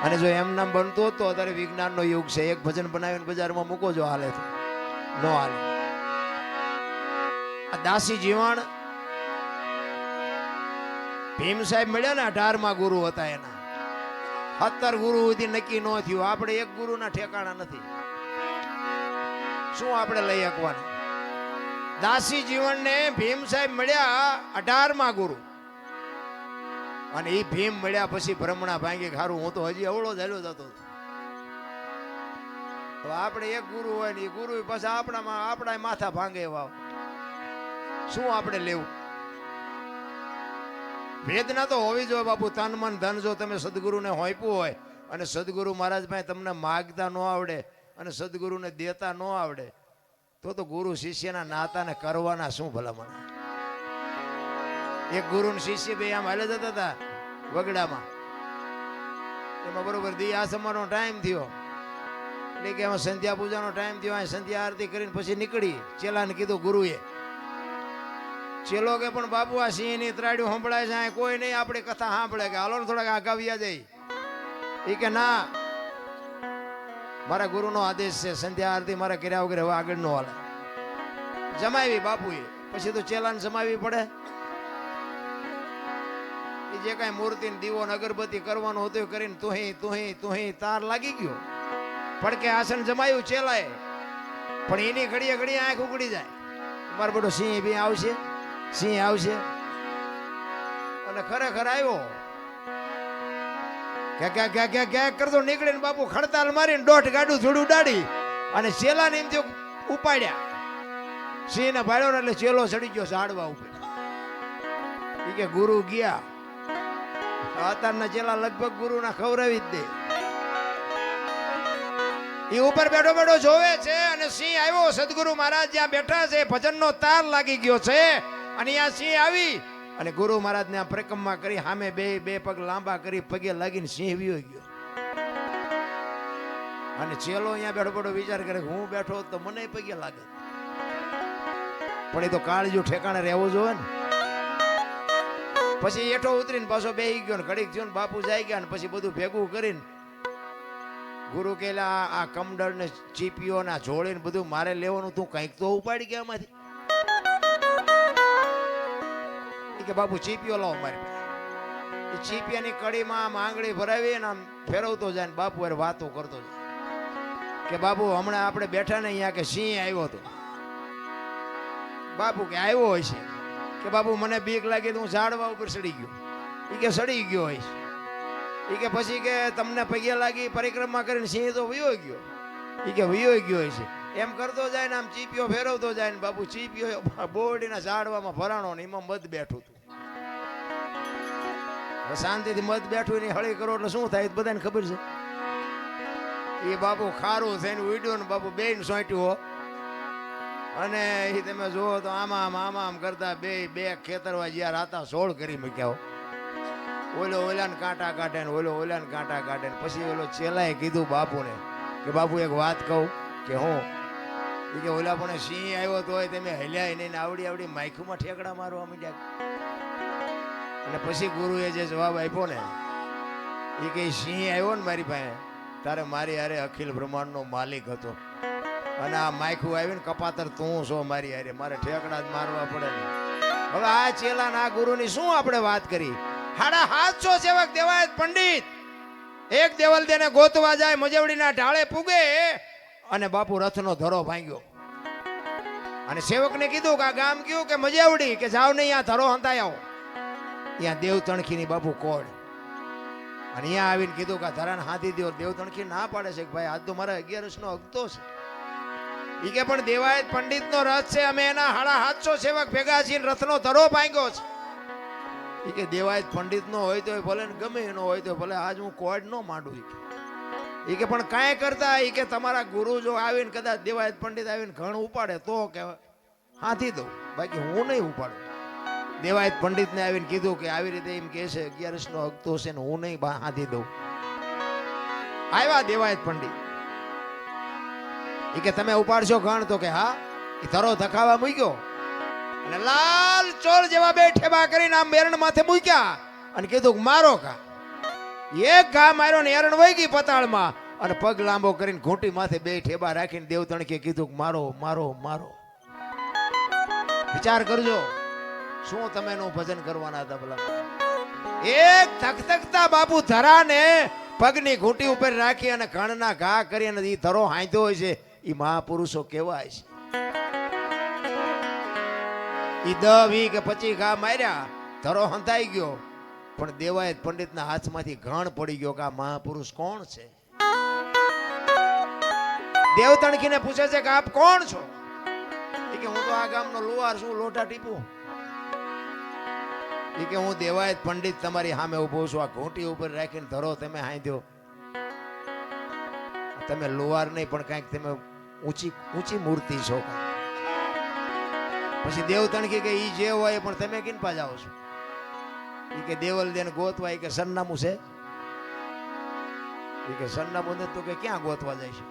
અને જો એમનામ બનતો તો અત્યારે વિજ્ઞાનનો યુગ છે એક ભજન બનાવીને બજારમાં મૂકો જો હાલે તો નો હાલે આ દાસી જીવન ભીમ સાહેબ મળ્યા ને 18માં ગુરુ હતા એના 17 ગુરુ સુધી નક્કી ન થયું આપણે એક ગુરુના ઠેકાણા નથી શું આપણે લઈ શકવાના દાસી જીવનને ભીમ સાહેબ મળ્યા 18માં ગુરુ અને એ ભીમ મળ્યા પછી બ્રહ્મણા ભાંગી ખારું હું તો હજી અવળો જ હાલ્યો જતો તો આપણે એક ગુરુ હોય ને એ ગુરુ પછી આપણા માથા ભાંગે વાવ શું આપણે લેવું વેદના તો હોવી જોઈએ બાપુ તન મન ધન જો તમે સદગુરુને હોંપ્યું હોય અને સદગુરુ મહારાજ પાસે તમને માગતા ન આવડે અને સદગુરુને દેતા ન આવડે તો ગુરુ શિષ્યના નાતાને કરવાના શું ભલામણ એક ગુરુ ને શિષ્ય બે આમ હાલે જતા હતા વગડામાં એમાં બરોબર દી આસમાનો ટાઈમ થયો એટલે કે એમાં સંધ્યા પૂજાનો ટાઈમ થયો અહીં સંધ્યા આરતી કરીને પછી નીકળી ચેલાને કીધું ગુરુએ ચેલો કે પણ બાપુ આ સિંહ ની ત્રાડ્યું સંભળાય છે અહીં કોઈ નહીં આપણી કથા સાંભળે કે હાલો ને થોડાક આગાવ્યા જાય એ કે ના મારા ગુરુનો આદેશ છે સંધ્યા આરતી મારા કર્યા વગર હવે આગળ નો હાલે જમાવી બાપુએ પછી તો ચેલાને જમાવી પડે એ જે કઈ મૂર્તિ દીવો ને અગરબત્તી કરવાનું હતું કરીને તુહી તાર લાગી ગયો પડકે આસન જમાયું ચેલાએ પણ એની ઘડીએ ઘડીએ આંખ ઉગડી જાય મારો બધો સિંહ બી આવશે અને ખરેખર આવ્યો ક્યાંક કરતો નીકળીને બાપુ ખડતાલ મારીને દોઢ ગાડું થોડું ઉડાડી અને ચેલાને એમ થયું ઉપાડ્યા સિંહ ને ભાડ્યો એટલે ચેલો ચડી ગયો ઝાડવા ઉપર એ કે ગુરુ ગયા અત્યારના ચેલા લગભગ ગુરુના ખવડાવી જ દે એ ઉપર બેઠો બેઠો જોવે છે અને સિંહ આવ્યો સદગુરુ મહારાજ જ્યાં બેઠા છે ભજનનો તાર લાગી ગયો છે અને અહીંયા સિંહ આવી અને ગુરુ મહારાજ ને પરિક્રમા કરી સામે બે પગ લાંબા કરી પગે લાગીને સિંહ વિયો ગયો અને ચેલો અહીંયા બેઠો બેઠો વિચાર કરે હું બેઠો તો મને પગે લાગે પણ એ તો કાળજુ ઠેકાણે રહેવું જોઈએ ને પછી એઠો ઉતરીને પાછો બેહી ગયો ને ઘડીક થયો ને બાપુ જાય ગયા ને પછી બધું ભેગું કરીને ગુરુ કેલા આ કમડળ ને ચીપીઓ ના જોડે ને બધું મારે લેવાનું તું કઈક તો ઉપાડી ગયા એમાંથી કે બાપુ ચીપીઓ લાવો મારી એ ચીપિયાની કડીમાં આમ આંગળી ભરાવી ને આમ ફેરવતો જાય ને બાપુ અરે વાતો કરતો જાય કે બાપુ હમણાં આપણે બેઠા ને અહીંયા કે સિંહ આવ્યો હતો બાપુ કે આવ્યો હોય છે કે બાપુ મને બીક લાગી તો હું ઝાડવા ઉપર ચડી ગયો એ કે સડી ગયો હોય છે એ કે પછી કે તમને પગે લાગી પરિક્રમા કરીને સિંહ તો વયો ગયો એ કે વયો ગયો હોય છે એમ કરતો જાય ને આમ ચીપીઓ ફેરવતો જાય ને બાપુ ચીપીઓ બોરડીના ઝાડવામાં ભરાણો ને એમાં મધ બેઠું હતું શાંતિથી મધ બેઠું ને હળી કરો એટલે શું થાય બધાને ખબર છે એ બાપુ ખારું થઈને ઉડ્યું ને બાપુ બેન સોંટ્યું અને એ તમે જુઓ તો આમ કરતા બે ખેતરવા જ્યાં રાતા સોળ કરી મૂક્યા ઓલાને કાંટા કાઢે ને ઓલાને કાંટા કાઢે ને પછી ઓલો ચેલાએ કીધું બાપુને કે બાપુ એક વાત કહું કે હું એ કે ઓલા પણ સિંહ આવ્યો તો હોય તમે હલ્યા નહીં આવડી માઇખુમાં ઠેકડા મારવા માંડ્યા અને પછી ગુરુએ જે જવાબ આપ્યો ને એ કે સિંહ આવ્યો ને મારી પાસે તારે મારી હારે અખિલ બ્રહ્માંડનો માલિક હતો અને આ માયખું આવીને કપાતર તું છો મારી હારે મારે ઠેકડા જ મારવા પડે ને હવે આ ચેલા ના ગુરુની શું આપણે વાત કરી 750 સેવક દેવાયત પંડિત એક દેવલ દેને ગોતવા જાય મજવડીના ઢાળે પૂગે અને બાપુ રથનો ધરો ભાંગ્યો અને સેવકને કીધું કે આ ગામ કયું કે મજાવડી કે જાવ નહીં આ ધરો હંતાઈ આવો. ત્યાં દેવ તણખીની બાપુ કોડ અને અહીંયા આવીને કીધું કે આ ધરાને હાથી દો. દેવ તણખી ના પાડે છે કે ભાઈ આજ તો મારા 11 નો હગતો છે. ઈ કે પણ દેવાયત પંડિતનો રથ છે, અમે એના 750 સેવક ભેગા છીએ, રથનો ધરો ભાંગ્યો છે. ઈ કે દેવાયત પંડિતનો હોય તો ભલે ને ગમે એનો હોય તો ભલે, આજ હું કોડ નો માંડું. ઈ કે પણ કાંઈ કરતા ઈ કે તમારા ગુરુ જો આવીને કદાચ દેવાયત પંડિત આવીને ઘણ ઉપાડે તો કે હાથી દઉં, બાકી હું નહીં ઉપાડું. દેવાયત પંડિતને આવીને કીધું કે આવી રીતે એમ કે છે 11 નો હગતો છે ને હું નહીં હાથી દઉં. આવ્યા દેવાયત પંડિત. ઈ કે તમે ઉપાડશો ઘણ તો કે હા. ઈ ધરો ધખાવા મૂક્યો અને લાલ ચોળ જેવા બે ઠેબા કરીને આમ મેરણ માથે મૂક્યા અને કીધું કે મારો કા. એક ઘા માર્યો ને એરણ વહી ગઈ પતાળમાં અને પગ લાંબો કરીને ઘૂંટી માથે બે ઠેબા રાખીને દેવ તણકે કીધું કે મારો મારો મારો. વિચાર કરજો શું તમે એનું ભજન કરવાના હતા ભલા. એક ધકધકતા બાપુ ધરાને પગની ઘૂંટી ઉપર રાખી અને ઘણના ઘા કરી અને ઈ ધરો હાંધ્યો હોય છે. ઈ મહાપુરુષો કેવાય છે. ઈ 10, 20 કે 25 ઘા માર્યા, ધરો હંધાઈ ગયો, પણ દેવાયત પંડિતના હાથમાંથી ઘણ પડી ગયો કે આ મહાપુરુષ કોણ છે. દેવ તણખીને પૂછે છે કે આપ કોણ છો? ઈ કે હું તો આ ગામનો લુહાર છું, લોટા ટીપું. ઈ કે હું દેવાયત પંડિત તમારી સામે ઉભો છું, આ ઘૂંટી ઉપર રાખીને ધરો તમે હાંધ્યો. તમે લુહાર નહીં પણ કાંઈક તમે ઊંચી મૂર્તિ છો. પછી દેવ તણખી કે ઈ જે હોય પણ તમે કિનપા જાઓ છો? ઈ કે દેવલ દેને ગોતવા. ઈ કે સરનામું છે? ઈ કે સરનામું નથી તો કે ક્યાં ગોતવા જાય છે?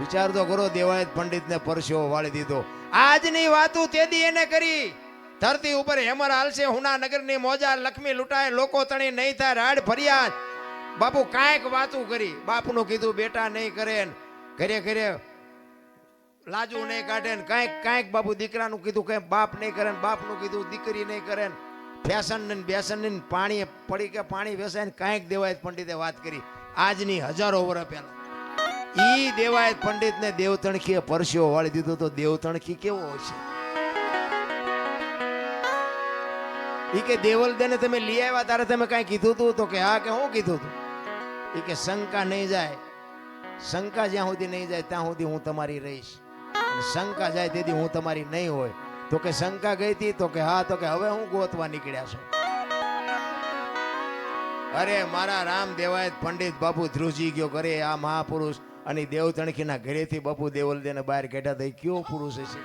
વિચાર તો કરો. દેવાયત પંડિતને પરસ્યો વાળી દીધો. આજની વાતું તેદી એને કરી. ધરતી ઉપર હેમર હાલશે, હુના નગરની મોજા લક્ષ્મી લૂંટાય, લોકો તણી નહીં થાય રાડ ફરિયાદ. બાપુ કાંઈક વાતું કરી. બાપનું કીધું બેટા નહીં કરે, ઘરે ઘરે લાજુ નહીં કાઢે ને કાંઈક બાપુ દીકરાનું કીધું કઈ બાપ નહીં કરે, બાપનું કીધું દીકરી નહીં કરે, ફેશન ને બેસન ને પાણી પડી કે પાણી વેસાય ને કાંઈક દેવાયત પંડિતે વાત કરી. આજની હજારો વર્ષ પહેલા ઈ દેવાયત પંડિત ને દેવ તણખીએ પરસ્યો વાળી દીધો. તો દેવ તણખી કેવો હોય છે? ઈ કે દેવલ દેને તમે લઈ આવ્યા ત્યારે તમે કાંઈ કીધું તું? તો કે હા. કે હું કીધું તું? ઈ કે શંકા નહીં જાય, શંકા જ્યાં સુધી નહીં જાય ત્યાં સુધી હું તમારી રહીશ, અને શંકા જાય તેથી હું તમારી નહીં હોય. તો કે શંકા ગઈ હતી? તો કે હા. તો કે હવે હું ગોતવા નીકળ્યા છો? અરે મારા રામ દેવાયત પંડિત બાપુ ધ્રુજી ગયો ઘરે. આ મહાપુરુષ અને દેવ તણખીના ઘરેથી બાપુ દેવલ દેને બહાર કાઢ્યા તો કયો પુરુષ છે?